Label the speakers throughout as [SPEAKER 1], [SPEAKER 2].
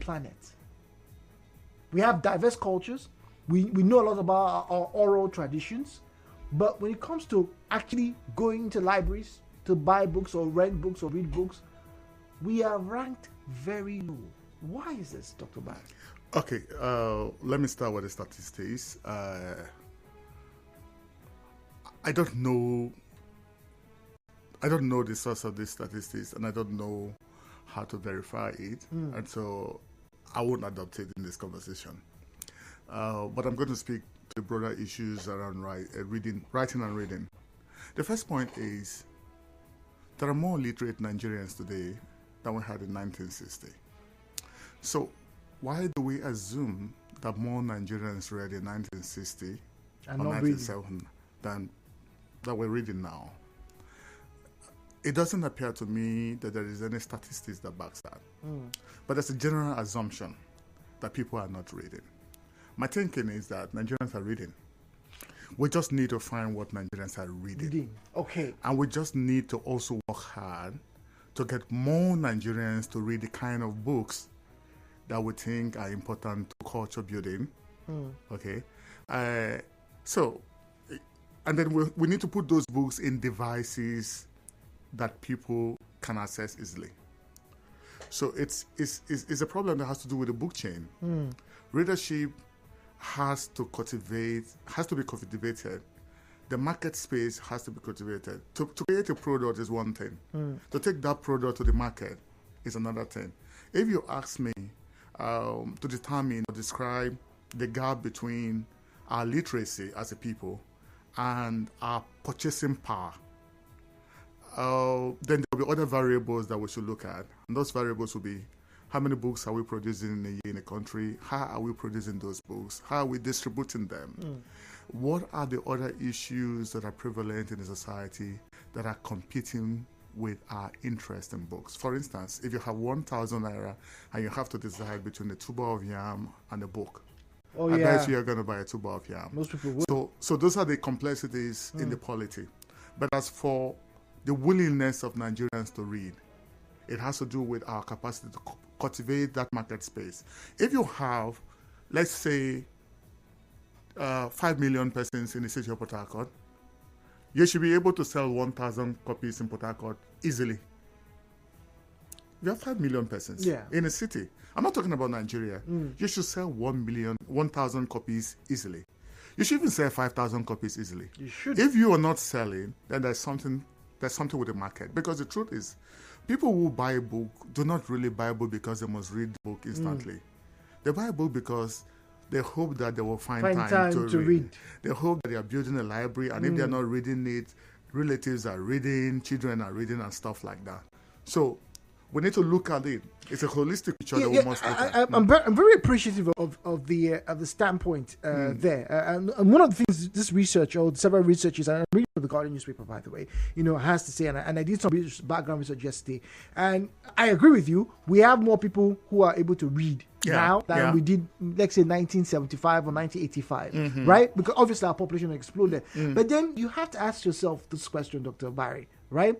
[SPEAKER 1] planet. We have diverse cultures. We know a lot about our oral traditions. But when it comes to actually going to libraries to buy books or rent books or read books, we are ranked very low. Why is this, Dr. Barry?
[SPEAKER 2] Okay, let me start with the statistics. I don't know the source of these statistics, and I don't know how to verify it, and so I won't adopt it in this conversation. But I'm going to speak to the broader issues around writing and reading. The first point is there are more literate Nigerians today than we had in 1960. So why do we assume that more Nigerians read in 1960 or 1970 than that we're reading now? It doesn't appear to me that there is any statistics that backs that. But there's a general assumption that people are not reading. My thinking is that Nigerians are reading. We just need to find what Nigerians are reading.
[SPEAKER 1] Okay.
[SPEAKER 2] And we just need to also work hard to get more Nigerians to read the kind of books that we think are important to culture building. Okay. And then we need to put those books in devices that people can access easily. So it's a problem that has to do with the book chain. Readership has to be cultivated. The market space has to be cultivated. To create a product is one thing. To take that product to the market is another thing. If you ask me to determine or describe the gap between our literacy as a people and our purchasing power, then there will be other variables that we should look at. And those variables will be: how many books are we producing in a year in a country? How are we producing those books? How are we distributing them? What are the other issues that are prevalent in the society that are competing with our interest in books? For instance, if you have 1,000 naira and you have to decide between a tuber of yam and a book, I bet you're going to buy a tuber of yam.
[SPEAKER 1] Most people would.
[SPEAKER 2] So those are the complexities in the polity. But as for the willingness of Nigerians to read, it has to do with our capacity to cultivate that market space. If you have, let's say, 5 million persons in the city of Port Harcourt, you should be able to sell 1,000 copies in Port Harcourt easily. You have 5 million persons in a city. I'm not talking about Nigeria. You should sell 1,000 copies easily. You should even sell 5,000 copies easily.
[SPEAKER 1] You should.
[SPEAKER 2] If you are not selling, then there's something with the market. Because the truth is, people who buy a book do not really buy a book because they must read the book instantly. They buy a book because they hope that they will find time to read. They hope that they are building a library, and if they're not reading it, relatives are reading, children are reading, and stuff like that. So we need to look at it. It's a holistic picture that we must look at.
[SPEAKER 1] I'm very appreciative of the standpoint there. And one of the things this research, or several researchers, and I'm reading the Guardian newspaper, by the way, has to say, and I did some background research yesterday, and I agree with you. We have more people who are able to read now than we did, let's say, 1975 or 1985, right? Because obviously our population exploded. But then you have to ask yourself this question, Dr. Obari, right?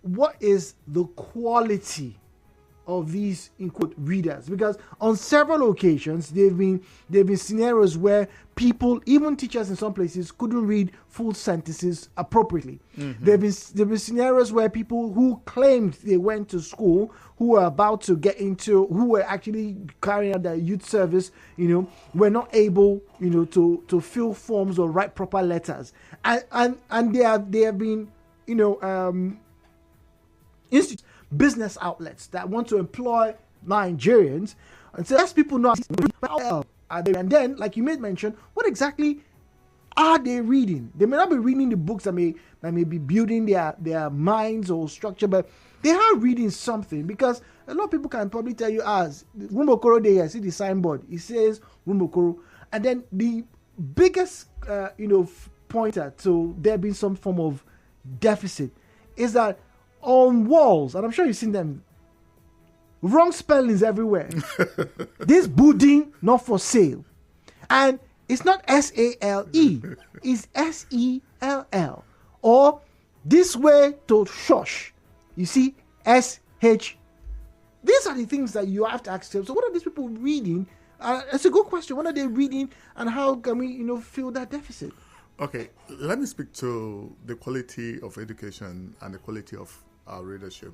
[SPEAKER 1] What is the quality of these, in quote, readers? Because on several occasions they've been scenarios where people, even teachers in some places, couldn't read full sentences appropriately. There've been scenarios where people who claimed they went to school, who were about to get into, who were actually carrying out their youth service, were not able, to fill forms or write proper letters, and they have been, business outlets that want to employ Nigerians, and so as people know are they, and then, like you made mention, what exactly are they reading? They may not be reading the books that may be building their minds or structure, but they are reading something, because a lot of people can probably tell you, as Rumbokoro Day, I see the signboard, it says Rumbokoro, and then the biggest pointer to there being some form of deficit is that on walls, and I'm sure you've seen them, wrong spellings everywhere. This building not for sale, and it's not SALE, it's SELL, or this way to shush. You see, SHUSH. These are the things that you have to ask yourself. So what are these people reading? It's a good question. What are they reading, and how can we, fill that deficit?
[SPEAKER 2] Okay, let me speak to the quality of education and the quality of our readership.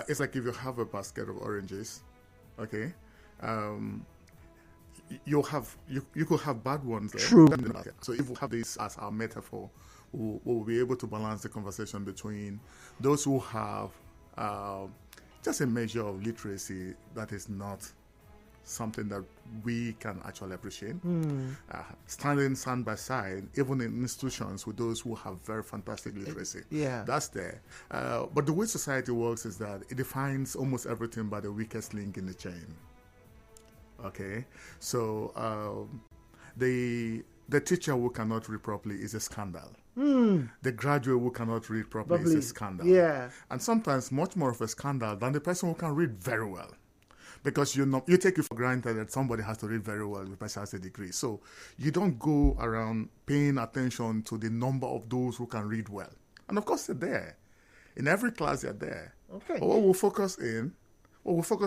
[SPEAKER 2] It's like if you have a basket of oranges, okay, you could have bad ones there.
[SPEAKER 1] True.
[SPEAKER 2] So if we have this as our metaphor, we'll be able to balance the conversation between those who have just a measure of literacy that is not something that we can actually appreciate. Standing side by side, even in institutions, with those who have very fantastic literacy.
[SPEAKER 1] Yeah.
[SPEAKER 2] That's there. But the way society works is that it defines almost everything by the weakest link in the chain. Okay? So the teacher who cannot read properly is a scandal. The graduate who cannot read properly is a scandal.
[SPEAKER 1] Yeah.
[SPEAKER 2] And sometimes much more of a scandal than the person who can read very well. Because you take it for granted that somebody has to read very well with a degree. So you don't go around paying attention to the number of those who can read well. And of course they're there. In every class they're there.
[SPEAKER 1] Okay.
[SPEAKER 2] But what we'll focus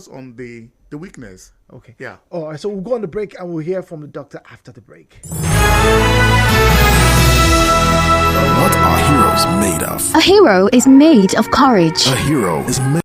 [SPEAKER 2] on the weakness.
[SPEAKER 1] Okay.
[SPEAKER 2] Yeah.
[SPEAKER 1] All right, so we'll go on the break and we'll hear from the doctor after the break.
[SPEAKER 3] What are heroes made of?
[SPEAKER 4] A hero is made of courage.
[SPEAKER 3] A hero is made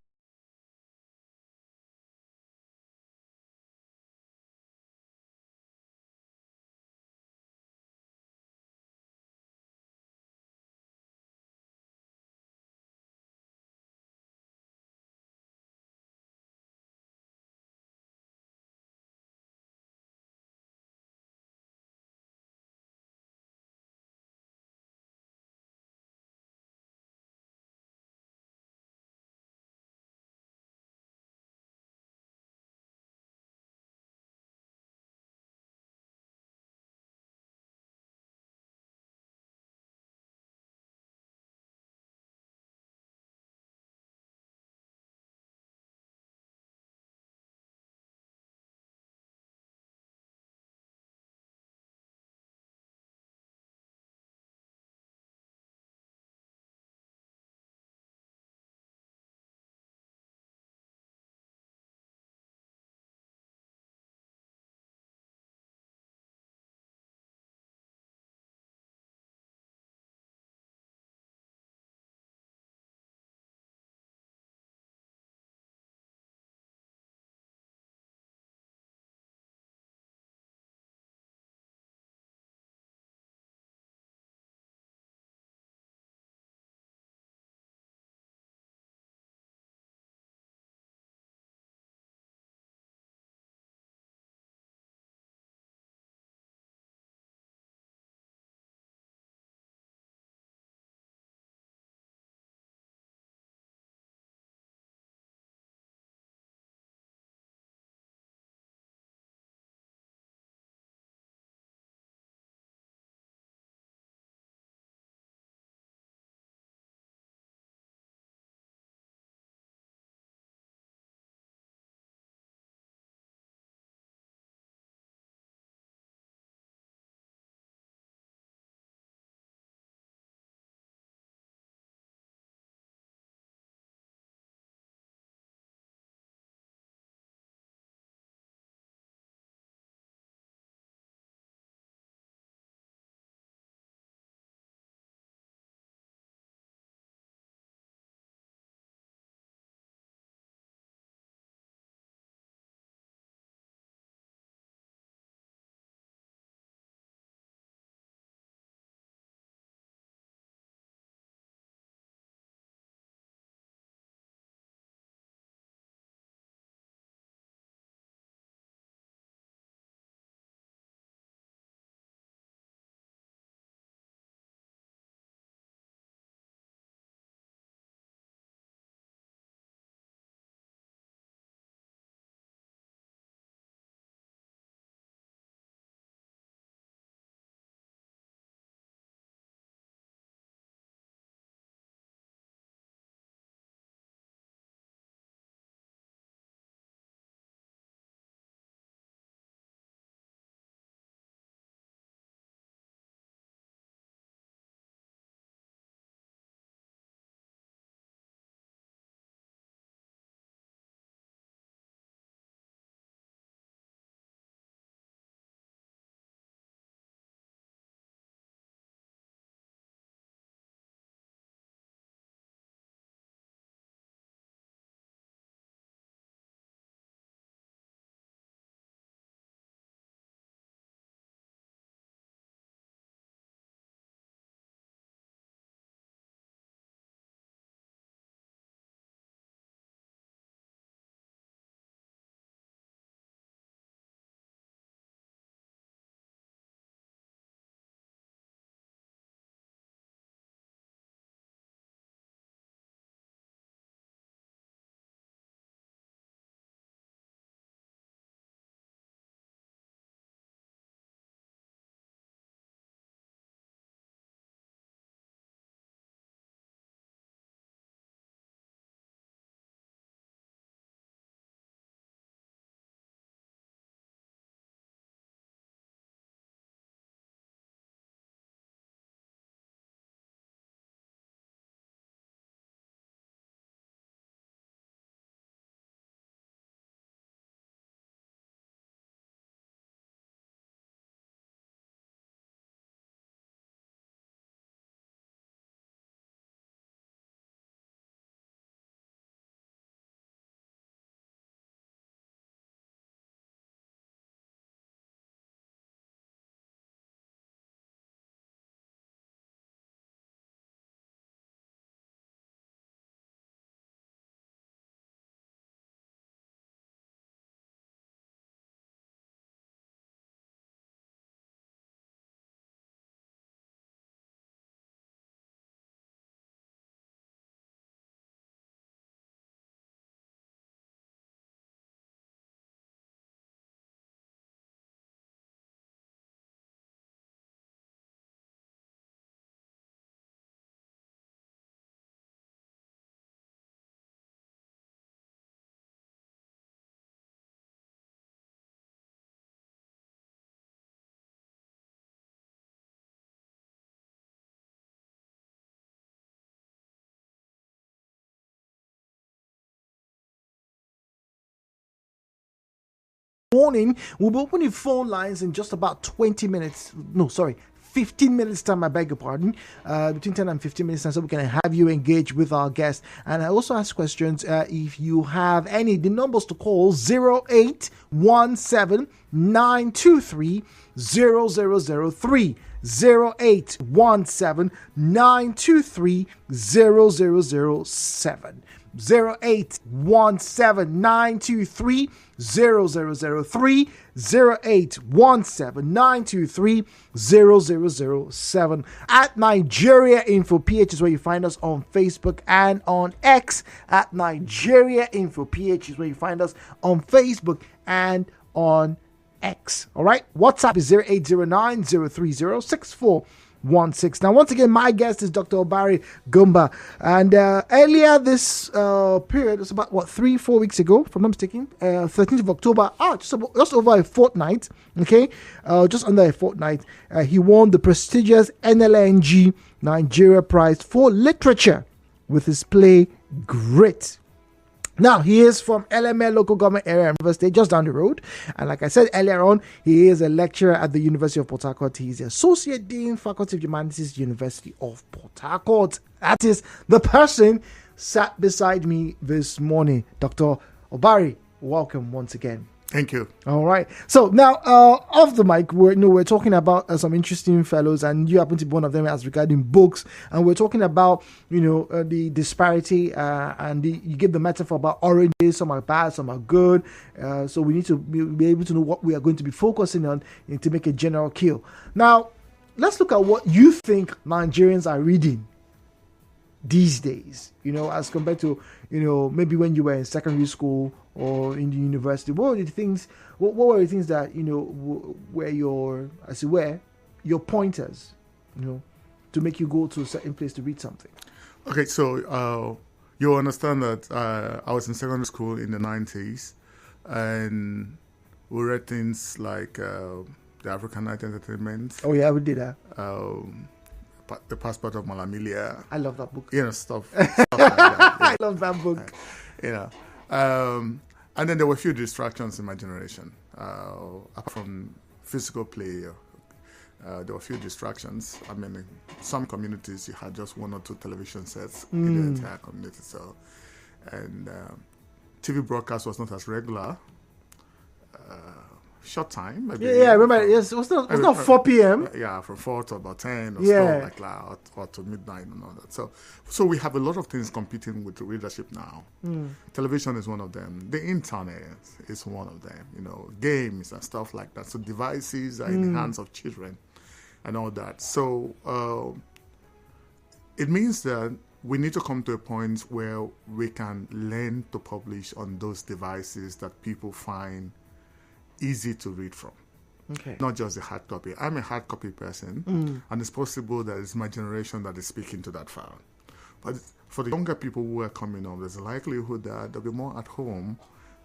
[SPEAKER 1] morning. We'll be opening phone lines in just about 20 minutes. No, sorry. 15 minutes time, I beg your pardon, between 10 and 15 minutes time, so we can have you engage with our guest. And I also ask questions if you have any. The numbers to call 0817 923 0003. 0817 923 0007. 0817 923 0003. 0817 923 0007. At Nigeria Info PH is where you find us on Facebook and on X. At Nigeria Info PH is where you find us on Facebook and on X. All right. WhatsApp is 0809 030 6416. Now, once again, my guest is Dr. Obari Gomba. And earlier this period, it's about 3-4 weeks ago, if I'm not mistaken, 13th of October, just over a fortnight, okay, just under a fortnight, he won the prestigious NLNG Nigeria Prize for Literature with his play Grit. Now, he is from LML Local Government Area in River State, just down the road. And like I said earlier on, he is a lecturer at the University of Port Harcourt. He is the Associate Dean, Faculty of Humanities, University of Port Harcourt. That is the person sat beside me this morning. Dr. Obari, welcome once again.
[SPEAKER 2] Thank you.
[SPEAKER 1] All right. So now, off the mic, we're talking about some interesting fellows, and you happen to be one of them as regarding books. And we're talking about, the disparity, and you give the metaphor about oranges. Some are bad, some are good. So we need to be able to know what we are going to be focusing on to make a general kill. Now, let's look at what you think Nigerians are reading these days, as compared to, maybe when you were in secondary school or in the university. What were the things that, were your pointers, to make you go to a certain place to read something?
[SPEAKER 2] Okay, so you'll understand that I was in secondary school in the 90s, and we read things like the African Night Entertainment.
[SPEAKER 1] Oh, yeah, we did that.
[SPEAKER 2] The Passport of Malamilia.
[SPEAKER 1] I love that book.
[SPEAKER 2] Stuff like that. Yeah.
[SPEAKER 1] I love that book.
[SPEAKER 2] And then there were a few distractions in my generation. Apart from physical play, there were a few distractions. I mean, in some communities, you had just 1 or 2 television sets in the entire community. So, and TV broadcast was not as regular. Short time, maybe.
[SPEAKER 1] Yeah, I remember. Yes, it was not 4 p.m.
[SPEAKER 2] Yeah, from 4 to about 10 or stuff like that, or to midnight and all that. So we have a lot of things competing with the readership now. Television is one of them. The internet is one of them. Games and stuff like that. So devices are in the hands of children and all that. So it means that we need to come to a point where we can learn to publish on those devices that people find easy to read from.
[SPEAKER 1] Okay.
[SPEAKER 2] Not just the hard copy. I'm a hard copy person, and it's possible that it's my generation that is speaking to that file. But for the younger people who are coming up, there's a likelihood that they'll be more at home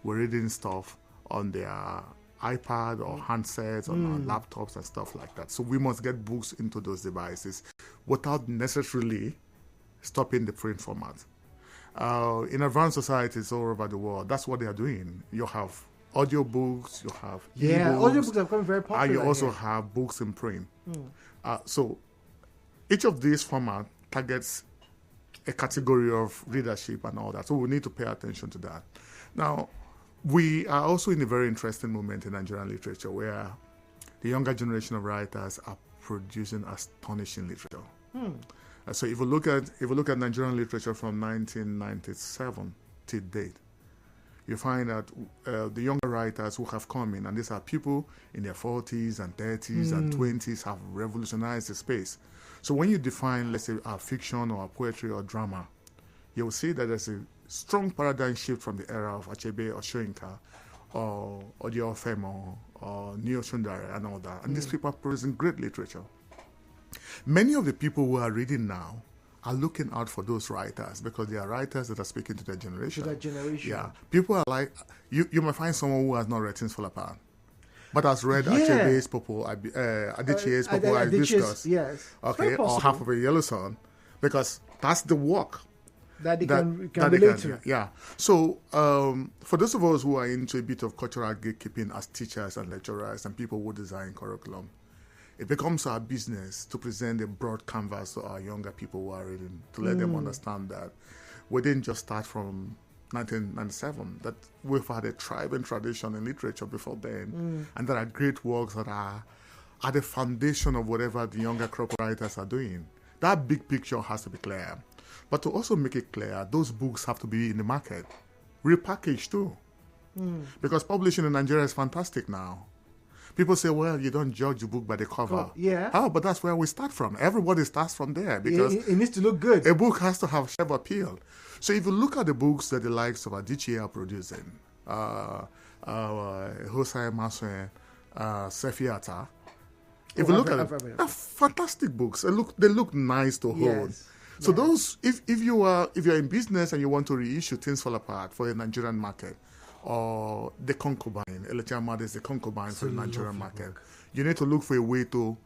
[SPEAKER 2] with reading stuff on their iPad or handsets or laptops and stuff like that. So we must get books into those devices without necessarily stopping the print format. In advanced societies all over the world, that's what they are doing. You have audiobooks, you have
[SPEAKER 1] audiobooks have become very popular.
[SPEAKER 2] And you also have books in print. So each of these formats targets a category of readership and all that. So we need to pay attention to that. Now, we are also in a very interesting moment in Nigerian literature where the younger generation of writers are producing astonishing literature. So if you look at Nigerian literature from 1997 to date, you find that the younger writers who have come in, and these are people in their 40s and 30s and 20s, have revolutionized the space. So when you define, let's say, a fiction or a poetry or drama, you'll see that there's a strong paradigm shift from the era of Achebe or Soyinka or Odiofemo or Neo Sundari and all that. And these people are producing great literature. Many of the people who are reading now are looking out for those writers because they are writers that are speaking to their generation. Yeah. People are like, you might find someone who has not read Things Fall Apart, but has read Achebe's Adichie's Popo Hibiscus,
[SPEAKER 1] yes.
[SPEAKER 2] okay, or Half of a Yellow Sun, because that's the work.
[SPEAKER 1] that they can relate to.
[SPEAKER 2] Yeah. So for those of us who are into a bit of cultural gatekeeping as teachers and lecturers and people who design curriculum, it becomes our business to present a broad canvas to our younger people who are reading, to let them understand that we didn't just start from 1997, that we've had a thriving tradition in literature before then, and there are great works that are at the foundation of whatever the younger crop writers are doing. That big picture has to be clear. But to also make it clear, those books have to be in the market, repackaged too. Because publishing in Nigeria is fantastic now. People say, well, you don't judge a book by the cover.
[SPEAKER 1] Yeah.
[SPEAKER 2] Oh, but that's where we start from. Everybody starts from there because
[SPEAKER 1] it needs to look good.
[SPEAKER 2] A book has to have shelf appeal. So if you look at the books that the likes of Adichie are producing, Hosea Maswe, Sefiata, if you look at them, they're fantastic books. They look nice to hold.
[SPEAKER 1] Yes.
[SPEAKER 2] So those, if you're in business and you want to reissue Things Fall Apart for a Nigerian market, or The Concubine, Eletiamade is The Concubine for the Nigerian market, you need to look for a way to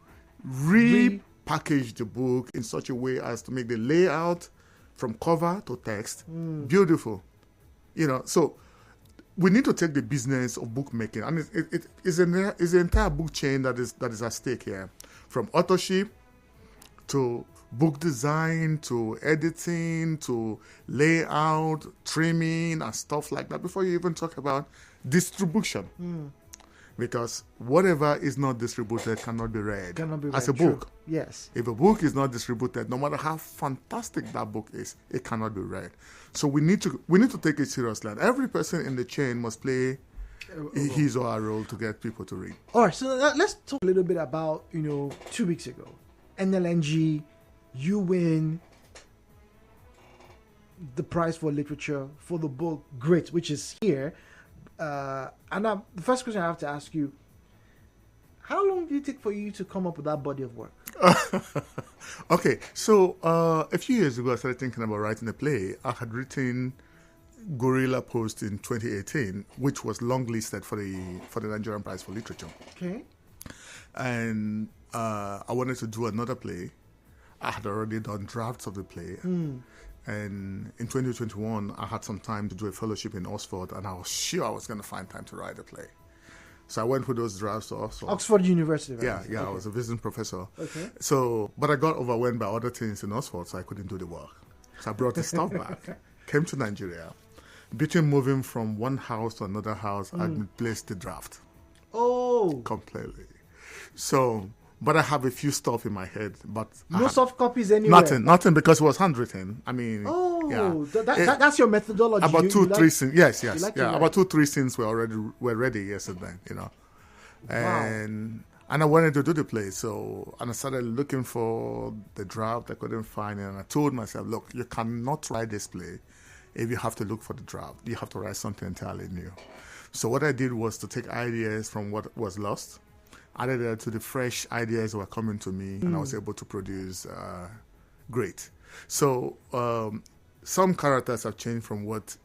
[SPEAKER 2] repackage the book in such a way as to make the layout from cover to text beautiful. So we need to take the business of bookmaking, and it's an entire book chain that is at stake here, from authorship to book design to editing to layout, trimming, and stuff like that, before you even talk about distribution. Because whatever is not distributed cannot be read as a book.
[SPEAKER 1] True. Yes.
[SPEAKER 2] If a book is not distributed, no matter how fantastic that book is, it cannot be read. So we need to take it seriously. And every person in the chain must play his or her role to get people to read.
[SPEAKER 1] All right, so let's talk a little bit about 2 weeks ago, NLNG. You win the prize for literature for the book Grit, which is here. And the first question I have to ask you, how long did it take for you to come up with that body of work?
[SPEAKER 2] Okay, so a few years ago, I started thinking about writing a play. I had written Gorilla Post in 2018, which was longlisted for the Nigerian Prize for Literature.
[SPEAKER 1] Okay.
[SPEAKER 2] And I wanted to do another play. I had already done drafts of the play. And in 2021, I had some time to do a fellowship in Oxford, and I was sure I was going to find time to write a play. So I went with those drafts to Oxford.
[SPEAKER 1] Oxford University, right?
[SPEAKER 2] Yeah,
[SPEAKER 1] Okay.
[SPEAKER 2] I was a visiting professor.
[SPEAKER 1] Okay.
[SPEAKER 2] So, but I got overwhelmed by other things in Oxford, so I couldn't do the work. So I brought the stuff back, came to Nigeria. Between moving from one house to another house, I misplaced the draft.
[SPEAKER 1] Oh.
[SPEAKER 2] Completely. So, but I have a few stuff in my head, but
[SPEAKER 1] No soft copies anywhere?
[SPEAKER 2] Nothing, because it was handwritten. I mean,
[SPEAKER 1] that's your methodology.
[SPEAKER 2] About three scenes. Yes.
[SPEAKER 1] like to write.
[SPEAKER 2] About 2-3 scenes were ready yesterday. And I wanted to do the play, and I started looking for the draft. I couldn't find it, and I told myself, look, you cannot write this play if you have to look for the draft. You have to write something entirely new. So what I did was to take ideas from what was lost, added it to the fresh ideas that were coming to me, and I was able to produce Great. So some characters have changed from what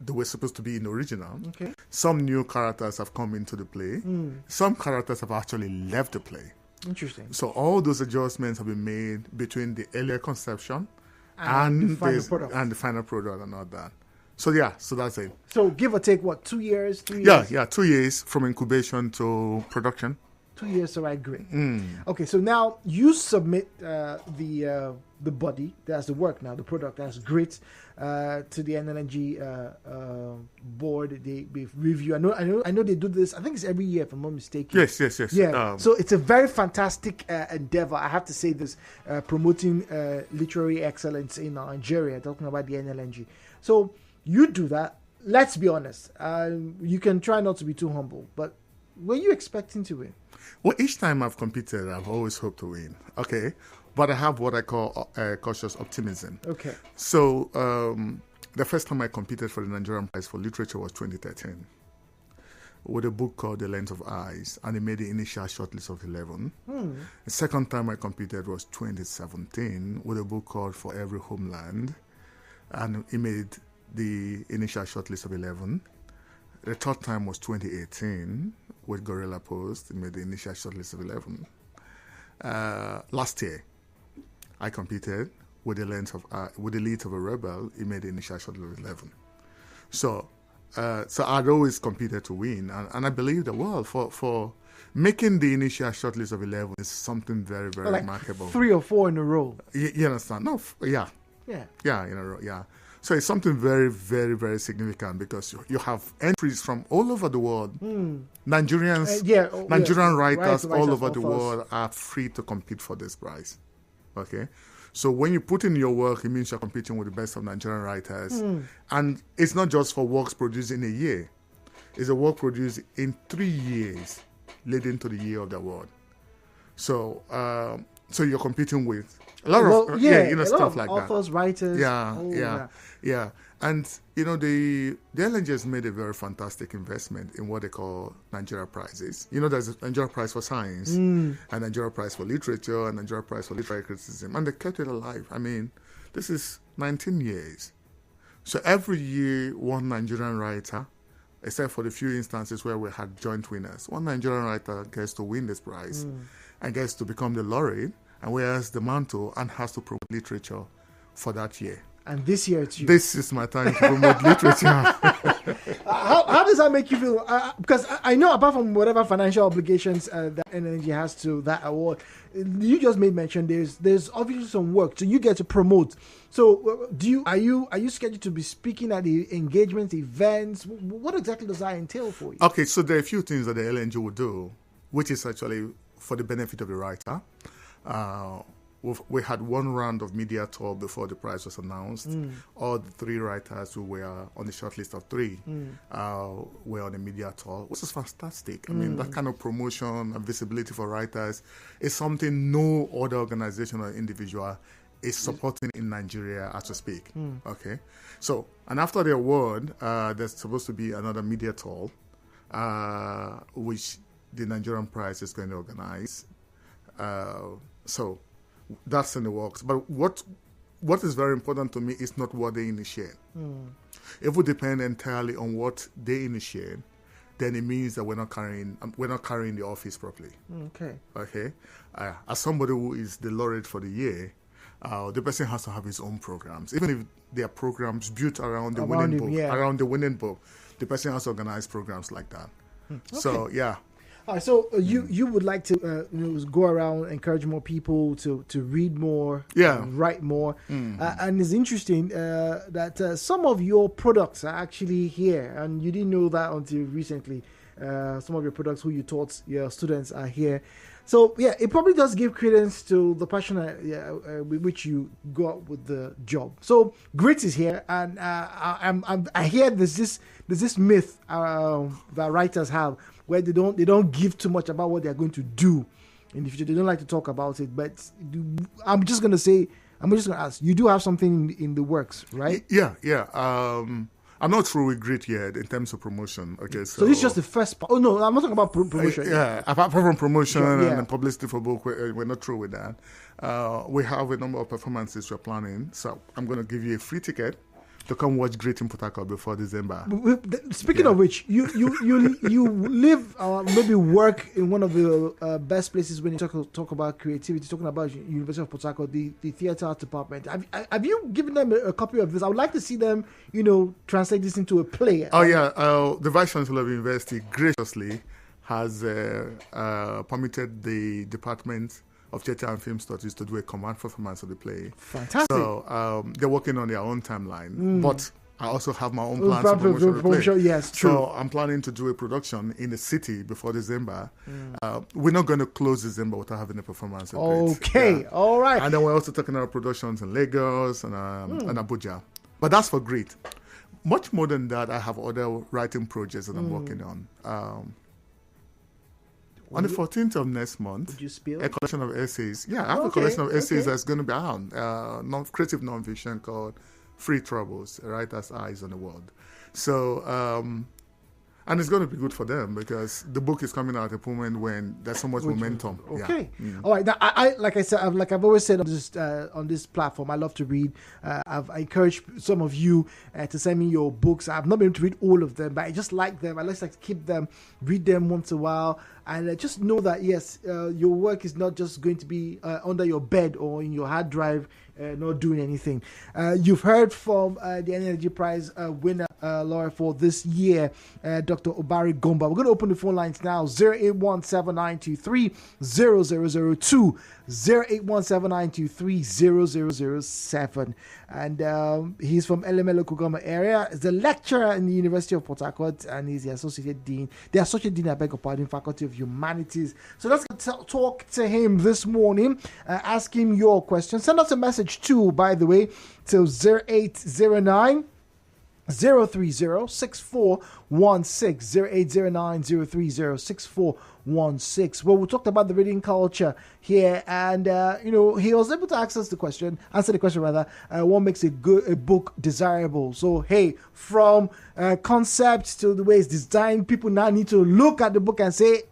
[SPEAKER 2] they were supposed to be in the original.
[SPEAKER 1] Okay.
[SPEAKER 2] Some new characters have come into the play. Some characters have actually left the play.
[SPEAKER 1] Interesting.
[SPEAKER 2] So all those adjustments have been made between the earlier conception and the final product and all that. So that's it.
[SPEAKER 1] So give or take, what, 2 years, 3 years?
[SPEAKER 2] Yeah, 2 years from incubation to production.
[SPEAKER 1] 2 years to write Grit. Okay, so now you submit the body, that's the work now, the product, that's Grit, to the NLNG board. They review. I know they do this. I think it's every year, if I'm not mistaken.
[SPEAKER 2] Yes.
[SPEAKER 1] Yeah. So it's a very fantastic endeavor. I have to say this, promoting literary excellence in Nigeria. Talking about the NLNG. So you do that. Let's be honest. You can try not to be too humble, but were you expecting to win?
[SPEAKER 2] Well, each time I've competed, I've always hoped to win. Okay. But I have what I call cautious optimism.
[SPEAKER 1] Okay.
[SPEAKER 2] So the first time I competed for the Nigerian Prize for Literature was 2013 with a book called The Length of Eyes, and it made the initial shortlist of 11. The second time I competed was 2017 with a book called For Every Homeland, and it made the initial shortlist of 11. The third time was 2018 with Gorilla Post. It made the initial shortlist of 11. Last year, I competed with the lead of a rebel, he made the initial shortlist of 11. So I'd always competed to win, and I believe that for making the initial shortlist of 11 is something very, very remarkable.
[SPEAKER 1] 3 or 4 in a row.
[SPEAKER 2] You understand? No, yeah, in a row, yeah. So it's something very, very, very significant because you have entries from all over the world. Nigerian writers all over the world are free to compete for this prize. Okay, so when you put in your work, it means you're competing with the best of Nigerian writers, and it's not just for works produced in a year; it's a work produced in 3 years, leading to the year of the award. So, so you're competing with a lot of stuff like
[SPEAKER 1] authors,
[SPEAKER 2] that.
[SPEAKER 1] Writers.
[SPEAKER 2] Yeah. And the LNG has made a very fantastic investment in what they call Nigeria prizes. There's a Nigeria Prize for Science, a Nigeria Prize for Literature, a Nigeria Prize for Literary Criticism, and they kept it alive. I mean, this is 19 years. So every year, one Nigerian writer, except for the few instances where we had joint winners, one Nigerian writer gets to win this prize and gets to become the laureate and wears the mantle and has to promote literature for that year.
[SPEAKER 1] And this year it's you.
[SPEAKER 2] This is my time to promote literature.
[SPEAKER 1] How does that make you feel? Because I know apart from whatever financial obligations that NNG has to that award, you just made mention there's obviously some work, so you get to promote. So are you scheduled to be speaking at the engagement events? What exactly does that entail for you?
[SPEAKER 2] Okay, so there are a few things that the LNG will do, which is actually for the benefit of the writer. We had one round of media tour before the prize was announced. All the 3 writers who were on the shortlist of 3 were on a media tour, which is fantastic. I mean, that kind of promotion and visibility for writers is something no other organization or individual is supporting in Nigeria as we speak. Okay, so and after the award, there's supposed to be another media tour, which the Nigerian Prize is going to organize. So that's in the works. But what is very important to me is not what they initiate. If we depend entirely on what they initiate, then it means that we're not carrying the office properly. Okay. As somebody who is the laureate for the year, the person has to have his own programs, even if they are programs built around the winning book. The person has to organize programs like that. So yeah.
[SPEAKER 1] All right, so you would like to go around, encourage more people to read more, write more, and it's interesting that some of your products are actually here, and you didn't know that until recently. Some of your products who you taught your students are here. So yeah, it probably does give credence to the passion with which you go out with the job. So Grit is here, and I hear there's this myth that writers have where they don't give too much about what they're going to do in the future. They don't like to talk about it. But I'm just gonna ask. You do have something in the works, right?
[SPEAKER 2] Yeah. I'm not through with Grit yet in terms of promotion. Okay, so
[SPEAKER 1] this is just the first part. Oh no, I'm not talking about promotion.
[SPEAKER 2] Apart from promotion and publicity for book, we're not through with that. We have a number of performances we're planning. So I'm going to give you a free ticket to come watch Grit in Port Harcourt before December.
[SPEAKER 1] Speaking of which, you live maybe work in one of the best places when you talk about creativity. Talking about University of Port Harcourt, the theatre art department. Have you given them a copy of this? I would like to see them, translate this into a play.
[SPEAKER 2] The Vice Chancellor of the University graciously has permitted the Department of Theatre and Film Studies to do a command performance of the play.
[SPEAKER 1] Fantastic.
[SPEAKER 2] So they're working on their own timeline, but I also have my own plans for promotion of the play.
[SPEAKER 1] Yes, true.
[SPEAKER 2] So I'm planning to do a production in the city before December. We're not going to close December without having a performance.
[SPEAKER 1] Okay, all right.
[SPEAKER 2] And then we're also talking about productions in Lagos and Abuja. But that's for Grit. Much more than that, I have other writing projects that I'm working on. On the 14th of next month,
[SPEAKER 1] would you spill?
[SPEAKER 2] A collection of essays. Yeah, I have a collection of essays that's going to be out. Creative nonfiction called Free Troubles, A Writer's Eyes on the World. So, and it's going to be good for them because the book is coming out at a moment when there's so much momentum.
[SPEAKER 1] Okay. All right. Now, I like I said, I've always said on this platform, I love to read. I encourage some of you to send me your books. I've not been able to read all of them, but I just like them. I like to keep them, read them once in a while. And just know that, yes, your work is not just going to be under your bed or in your hard drive not doing anything. You've heard from the Energy Prize winner, Laura, for this year, Dr. Obari Gomba. We're going to open the phone lines now, 08179230002, 08179230007. And he's from LML Gomba area. He's a lecturer in the University of Port Harcourt, and he's the Associate Dean, I beg your pardon, Faculty of Humanities. So let's talk to him this morning, ask him your question. Send us a message too, by the way, to 0809 030-6416, 0809-030-6416. Well, we talked about the reading culture here, and he was able to answer the question rather. What makes a book desirable? So hey, from concept to the way it's designed, people now need to look at the book and say,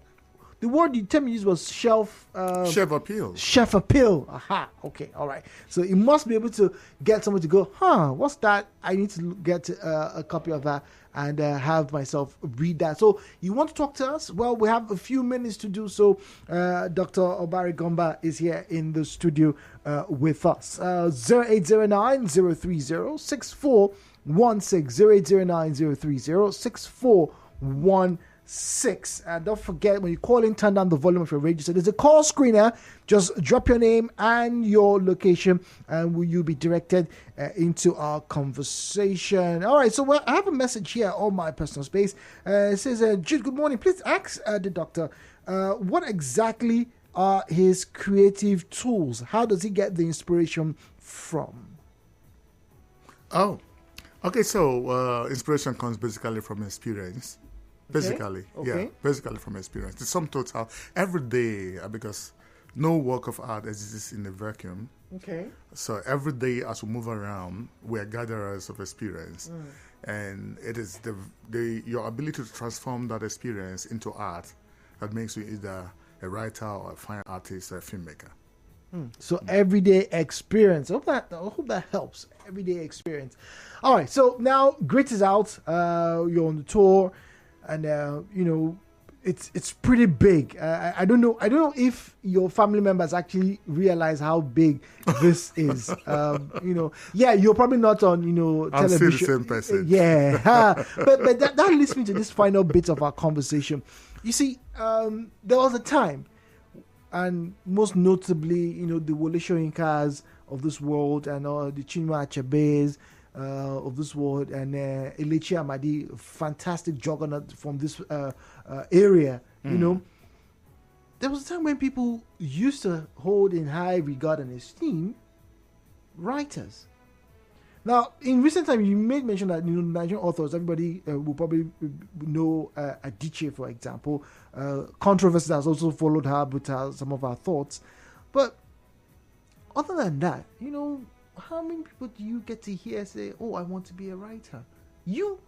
[SPEAKER 1] the word you tell me used was shelf appeal. Chef appeal. Aha. Okay. All right. So you must be able to get someone to go, what's that? I need to get a copy of that and have myself read that. So you want to talk to us? Well, we have a few minutes to do so. Dr. Obari Gomba is here in the studio with us. 0809-030-6416, 0809-030-6416. And don't forget, when you call in, turn down the volume of your radio. So there's a call screener. Just drop your name and your location, and you'll be directed into our conversation. All right, so I have a message here on my personal space. It says, Jude, good morning. Please ask the doctor, what exactly are his creative tools? How does he get the inspiration from?
[SPEAKER 2] Oh, okay. So inspiration comes basically from experience. Basically from experience. The sum total every day, because no work of art exists in a vacuum. Okay. So every day, as we move around, we are gatherers of experience, and it is your ability to transform that experience into art that makes you either a writer or a fine artist or a filmmaker.
[SPEAKER 1] So everyday experience. I hope that helps. Everyday experience. All right. So now, Grit is out. You're on the tour. And it's pretty big. I don't know if your family members actually realize how big this is. You're probably not on television.
[SPEAKER 2] I'm still the same person.
[SPEAKER 1] Yeah, but that leads me to this final bit of our conversation. You see, there was a time, and most notably, the Wole Soyinkas of this world and the Chinua Achebes of this world, and Elechi Amadi, fantastic juggernaut from this area. There was a time when people used to hold in high regard and esteem writers. Now, in recent time, you made mention that Nigerian authors, everybody will probably know Adichie, for example. Controversy has also followed her with some of our thoughts. But other than that, how many people do you get to hear say, "Oh, I want to be a writer"? You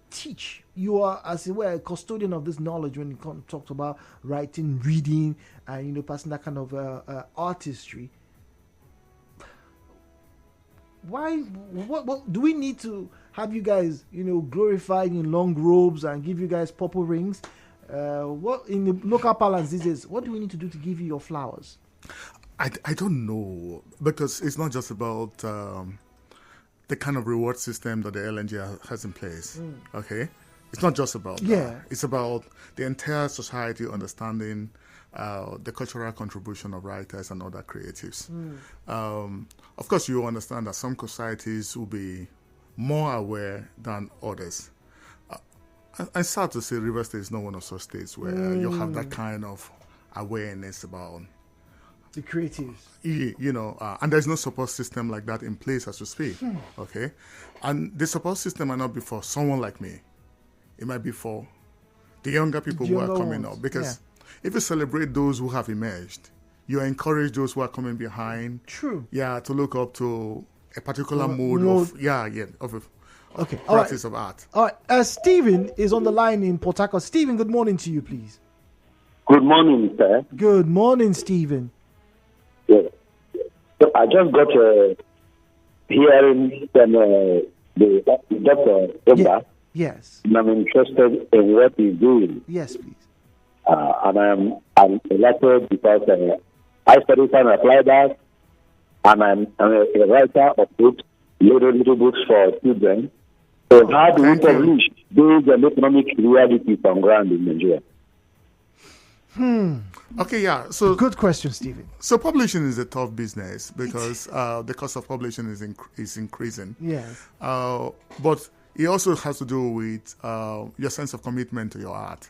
[SPEAKER 1] teach. You are, as it were, a custodian of this knowledge when it talks about writing, reading, and passing that kind of artistry. Why? What do we need to have you guys, glorified in long robes and give you guys purple rings? What in the local parlance these days? What do we need to do to give you your flowers?
[SPEAKER 2] I don't know, because it's not just about the kind of reward system that the LNG has in place. Okay, it's not just about that. It's about the entire society understanding the cultural contribution of writers and other creatives. Of course, you understand that some societies will be more aware than others. I'm sad to say Rivers State is not one of such states where you have that kind of awareness about
[SPEAKER 1] the creatives,
[SPEAKER 2] and there's no support system like that in place as we speak. Okay, and the support system might not be for someone like me. It might be for the younger people who are coming up. Because if you celebrate those who have emerged, you encourage those who are coming behind.
[SPEAKER 1] True.
[SPEAKER 2] Yeah, to look up to a particular mode of practice of art.
[SPEAKER 1] All right. Stephen is on the line in Port Harcourt. Stephen, good morning to you, please.
[SPEAKER 5] Good morning, sir.
[SPEAKER 1] Good morning, Stephen.
[SPEAKER 5] Yeah. So I just got a hearing from the Dr. Gomba.
[SPEAKER 1] Yes.
[SPEAKER 5] And I'm interested in what he's doing.
[SPEAKER 1] Yes, please.
[SPEAKER 5] And I'm elected because I studied and applied that. and I'm a writer of books, little books for children. So how do we publish those economic realities on ground in Nigeria?
[SPEAKER 2] Okay, yeah. So
[SPEAKER 1] Good question, Stephen.
[SPEAKER 2] So publishing is a tough business because the cost of publishing is increasing.
[SPEAKER 1] Yes.
[SPEAKER 2] But it also has to do with your sense of commitment to your art.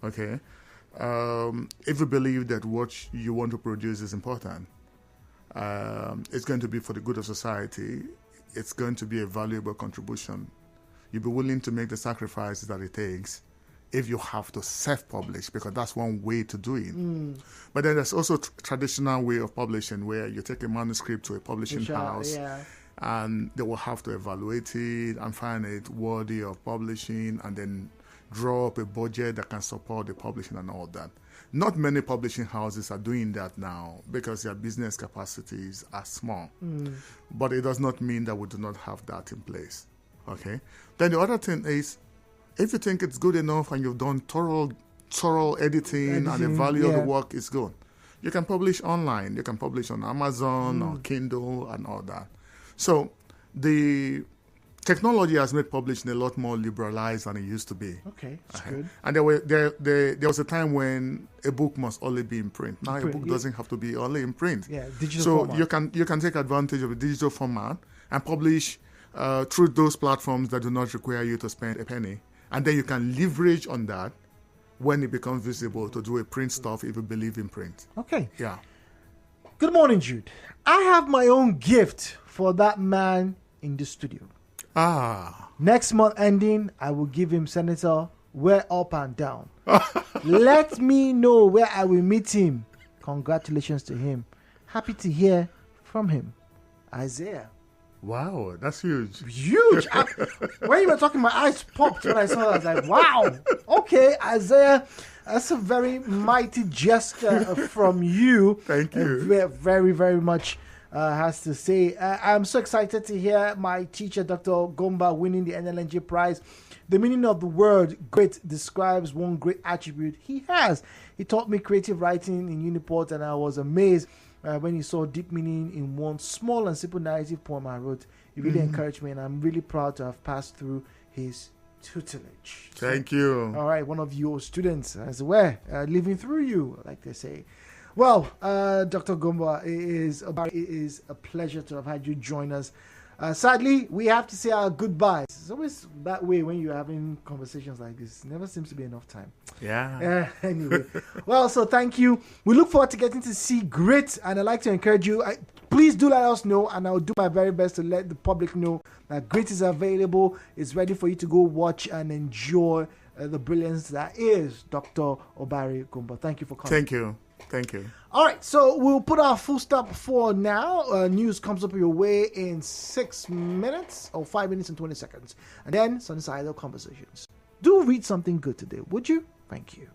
[SPEAKER 2] Okay. If you believe that what you want to produce is important, it's going to be for the good of society, it's going to be a valuable contribution, you'll be willing to make the sacrifices that it takes if you have to self-publish, because that's one way to do it. But then there's also traditional way of publishing where you take a manuscript to a publishing house and they will have to evaluate it and find it worthy of publishing and then draw up a budget that can support the publishing and all that. Not many publishing houses are doing that now because their business capacities are small. But it does not mean that we do not have that in place. Okay. Then the other thing is, if you think it's good enough and you've done thorough editing and the value of the work is good, you can publish online. You can publish on Amazon or Kindle and all that. So the technology has made publishing a lot more liberalized than it used to be.
[SPEAKER 1] Okay, that's good.
[SPEAKER 2] And there was a time when a book must only be in print. Now a book doesn't have to be only in print.
[SPEAKER 1] Yeah, digital
[SPEAKER 2] so
[SPEAKER 1] format.
[SPEAKER 2] you can take advantage of a digital format and publish through those platforms that do not require you to spend a penny. And then you can leverage on that when it becomes visible to do a print stuff if you believe in print.
[SPEAKER 1] Okay.
[SPEAKER 2] Yeah.
[SPEAKER 1] Good morning, Jude. I have my own gift for that man in the studio. Next month ending, I will give him Senator Where Up and Down. Let me know where I will meet him. Congratulations to him. Happy to hear from him. Isaiah.
[SPEAKER 2] Wow, that's huge.
[SPEAKER 1] Huge. When you were talking, my eyes popped when I saw that. I was like, wow. Okay, Isaiah, that's a very mighty gesture from you.
[SPEAKER 2] Thank you.
[SPEAKER 1] Very, very much has to say. I'm so excited to hear my teacher, Dr. Gomba, winning the NLNG prize. The meaning of the word great describes one great attribute he has. He taught me creative writing in Uniport, and I was amazed when he saw deep meaning in one small and simple narrative poem I wrote. It really encouraged me, and I'm really proud to have passed through his tutelage.
[SPEAKER 2] Thank you.
[SPEAKER 1] All right, one of your students, as well, living through you, like they say. Well, Dr. Gomba, it is a pleasure to have had you join us. Sadly, we have to say our goodbyes. It's always that way when you're having conversations like this. It never seems to be enough time.
[SPEAKER 2] Yeah.
[SPEAKER 1] Anyway, well, so thank you. We look forward to getting to see Grit, and I'd like to encourage you. Please do let us know, and I'll do my very best to let the public know that Grit is available. It's ready for you to go watch and enjoy the brilliance that is Dr. Obari Gomba. Thank you for coming.
[SPEAKER 2] Thank you.
[SPEAKER 1] All right, so we'll put our full stop for now. News comes up your way in 6 minutes or 5 minutes and 20 seconds. And then Sunnyside Conversations. Do read something good today, would you? Thank you.